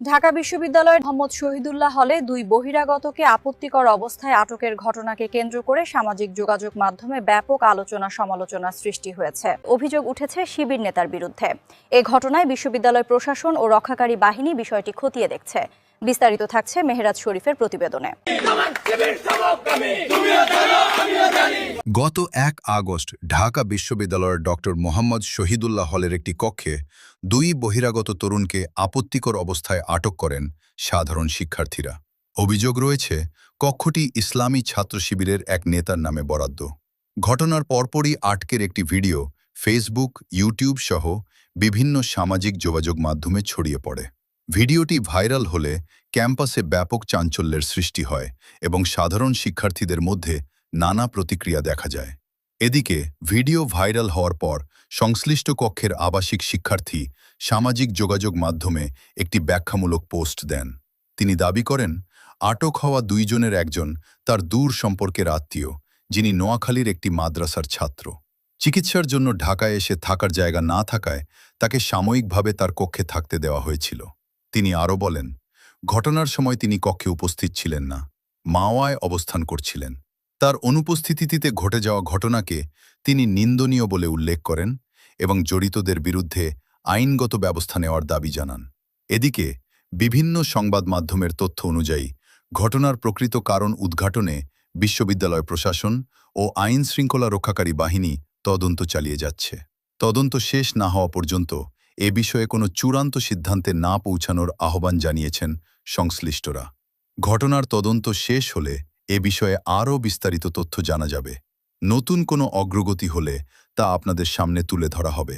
ঢাকা বিশ্ববিদ্যালয়ের মোহাম্মদ শহীদুল্লাহ হলে দুই বহিরাগতকে আপত্তিকর অবস্থায় আটকের ঘটনাকে কেন্দ্র করে সামাজিক যোগাযোগ মাধ্যমে ব্যাপক আলোচনা সমালোচনা সৃষ্টি হয়েছে। অভিযোগ উঠেছে শিবির নেতার বিরুদ্ধে। এ ঘটনায় বিশ্ববিদ্যালয় প্রশাসন ও রক্ষাকারী বাহিনী বিষয়টি খতিয়ে দেখছে। বিস্তারিত থাকছে মেহেরাজ শরীফের প্রতিবেদনে। গত ১ আগস্ট ঢাকা বিশ্ববিদ্যালয়ের ডক্টর মোহাম্মদ শহীদুল্লাহ হলের একটি কক্ষে দুই বহিরাগত তরুণকে আপত্তিকর অবস্থায় আটক করেন সাধারণ শিক্ষার্থীরা। অভিযোগ রয়েছে কক্ষটি ইসলামী ছাত্র শিবিরের এক নেতার নামে বরাদ্দ। ঘটনার পরপরই আটকের একটি ভিডিও ফেসবুক, ইউটিউব সহ বিভিন্ন সামাজিক যোগাযোগ মাধ্যমে ছড়িয়ে পড়ে। ভিডিওটি ভাইরাল হলে ক্যাম্পাসে ব্যাপক চাঞ্চল্যের সৃষ্টি হয় এবং সাধারণ শিক্ষার্থীদের মধ্যে নানা প্রতিক্রিয়া দেখা যায়। এদিকে ভিডিও ভাইরাল হওয়ার পর সংশ্লিষ্ট কক্ষের আবাসিক শিক্ষার্থী সামাজিক যোগাযোগ মাধ্যমে একটি ব্যাখ্যামূলক পোস্ট দেন। তিনি দাবি করেন, আটক হওয়া দুইজনের একজন তার দূর সম্পর্কের আত্মীয়, যিনি নোয়াখালীর একটি মাদ্রাসার ছাত্র। চিকিৎসার জন্য ঢাকায় এসে থাকার জায়গা না থাকায় তাকে সাময়িকভাবে তার কক্ষে থাকতে দেওয়া হয়েছিল। তিনি আরও বলেন, ঘটনার সময় তিনি কক্ষে উপস্থিত ছিলেন না, মাওয়ায় অবস্থান করছিলেন। তার অনুপস্থিতিতে ঘটে যাওয়া ঘটনাকে তিনি নিন্দনীয় বলে উল্লেখ করেন এবং জড়িতদের বিরুদ্ধে আইনগত ব্যবস্থা নেওয়ার দাবি জানান। এদিকে বিভিন্ন সংবাদ মাধ্যমের তথ্য অনুযায়ী ঘটনার প্রকৃত কারণ উদ্ঘাটনে বিশ্ববিদ্যালয় প্রশাসন ও আইন শৃঙ্খলা রক্ষাকারী বাহিনী তদন্ত চালিয়ে যাচ্ছে। তদন্ত শেষ না হওয়া পর্যন্ত এ বিষয়ে কোনো চূড়ান্ত সিদ্ধান্তে না পৌঁছানোর আহ্বান জানিয়েছেন সংশ্লিষ্টরা। ঘটনার তদন্ত শেষ হলে এ বিষয়ে আরও বিস্তারিত তথ্য জানা যাবে। নতুন কোনো অগ্রগতি হলে তা আপনাদের সামনে তুলে ধরা হবে।